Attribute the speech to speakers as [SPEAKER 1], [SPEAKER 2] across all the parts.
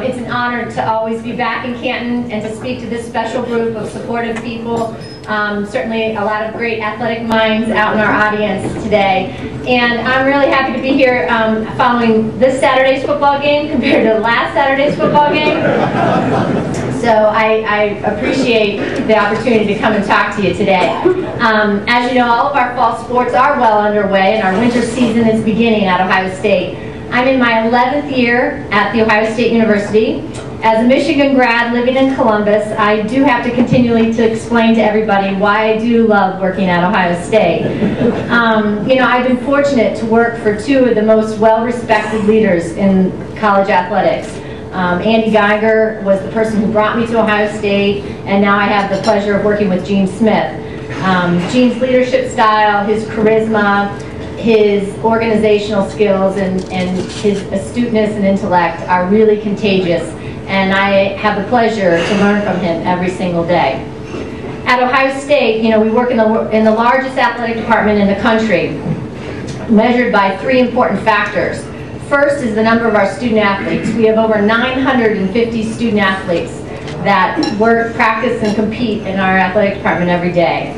[SPEAKER 1] It's an honor to always be back in Canton and to speak to this special group of supportive people. Certainly a lot of great athletic minds out in our audience today. And I'm really happy to be here following this Saturday's football game compared to last Saturday's football game. So I appreciate the opportunity to come and talk to you today. As you know, all of our fall sports are well underway and our winter season is beginning at Ohio State. I'm in my 11th year at The Ohio State University. As a Michigan grad living in Columbus, I do have to continually to explain to everybody why I do love working at Ohio State. You know, I've been fortunate to work for two of the most well-respected leaders in college athletics. Andy Geiger was the person who brought me to Ohio State, and now I have the pleasure of working with Gene Smith. Gene's leadership style, his charisma, his organizational skills, and his astuteness and intellect are really contagious, and I have the pleasure to learn from him every single day. At Ohio State, you know, we work in the largest athletic department in the country, measured by three important factors. First is the number of our student athletes. We have over 950 student athletes that work, practice, and compete in our athletic department every day.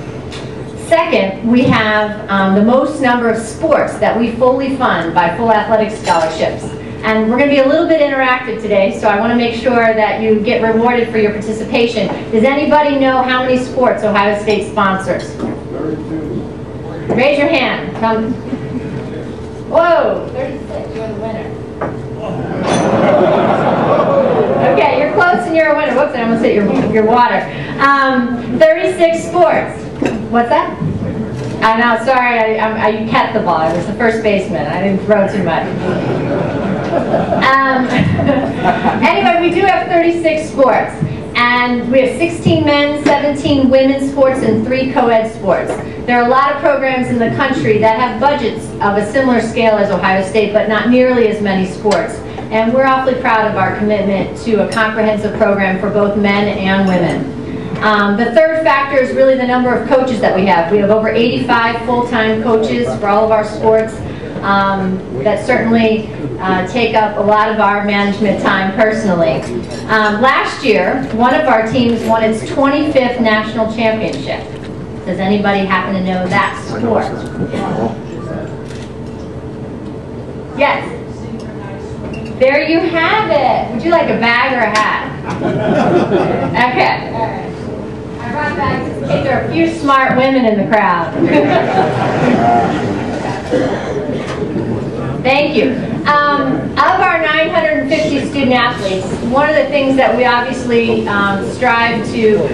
[SPEAKER 1] Second, we have the most number of sports that we fully fund by full athletic scholarships. And we're going to be a little bit interactive today, so I want to make sure that you get rewarded for your participation. Does anybody know how many sports Ohio State sponsors?
[SPEAKER 2] 32.
[SPEAKER 1] Raise your hand. Come. Whoa, 36, you're the winner. Okay, you're close and you're a winner. Whoops, I almost hit your water. 36 sports. What's that? I know, sorry, you kept the ball. I was the first baseman. I didn't throw too much. Anyway, we do have 36 sports. And we have 16 men's, 17 women's sports, and 3 co-ed sports. There are a lot of programs in the country that have budgets of a similar scale as Ohio State, but not nearly as many sports. And we're awfully proud of our commitment to a comprehensive program for both men and women. The third factor is really the number of coaches that we have. We have over 85 full-time coaches for all of our sports that certainly take up a lot of our management time personally. Last year, one of our teams won its 25th national championship. Does anybody happen to know that sport? Yes. There you have it. Would you like a bag or a hat? Okay. All right. I brought bags just in case there are a few smart women in the crowd. Thank you. Of our 950 student athletes, one of the things that we obviously strive to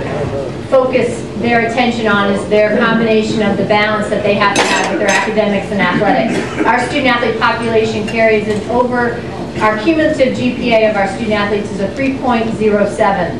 [SPEAKER 1] focus their attention on is their combination of the balance that they have to have with their academics and athletics. Our student athlete population carries an over, our cumulative GPA of our student athletes is a 3.07.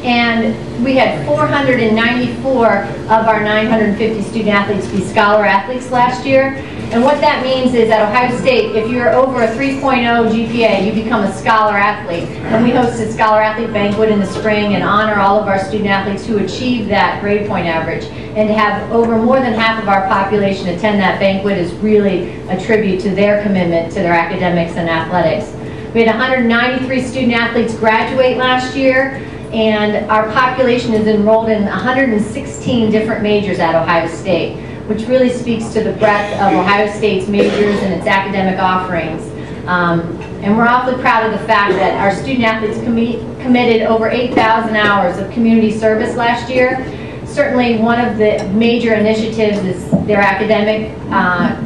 [SPEAKER 1] And we had 494 of our 950 student athletes be scholar athletes last year. And what that means is at Ohio State, if you're over a 3.0 GPA, you become a scholar athlete. And we hosted Scholar Athlete Banquet in the spring and honor all of our student athletes who achieved that grade point average. And to have over more than half of our population attend that banquet is really a tribute to their commitment to their academics and athletics. We had 193 student athletes graduate last year, and our population is enrolled in 116 different majors at Ohio State, which really speaks to the breadth of Ohio State's majors and its academic offerings. And we're awfully proud of the fact that our student athletes committed over 8,000 hours of community service last year. Certainly one of the major initiatives is their academic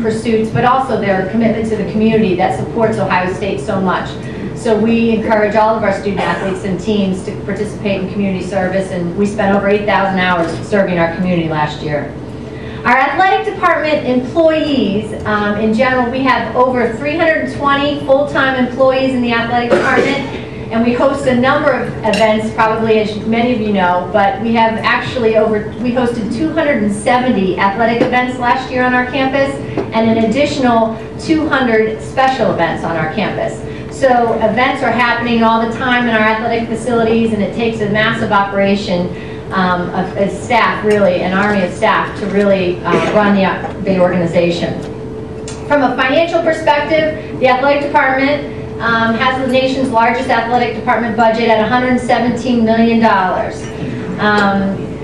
[SPEAKER 1] pursuits, but also their commitment to the community that supports Ohio State so much. So we encourage all of our student athletes and teams to participate in community service, and we spent over 8,000 hours serving our community last year. Our athletic department employees, in general, we have over 320 full-time employees in the athletic department, and we host a number of events, probably as many of you know, but we have actually we hosted 270 athletic events last year on our campus, and an additional 200 special events on our campus. So events are happening all the time in our athletic facilities, and it takes a massive operation of staff, really, an army of staff to really run the organization. From a financial perspective, the athletic department has the nation's largest athletic department budget at $117 million.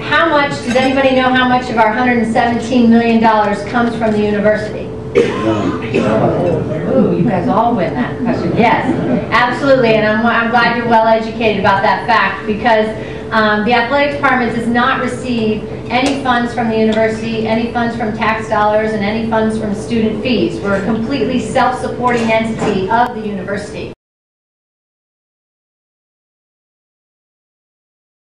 [SPEAKER 1] How much, does anybody know how much of our $117 million comes from the university? Ooh, you guys all win that question. Yes, absolutely, and I'm glad you're well educated about that fact, because the athletic department does not receive any funds from the university, any funds from tax dollars, and any funds from student fees. We're a completely self-supporting entity of the university.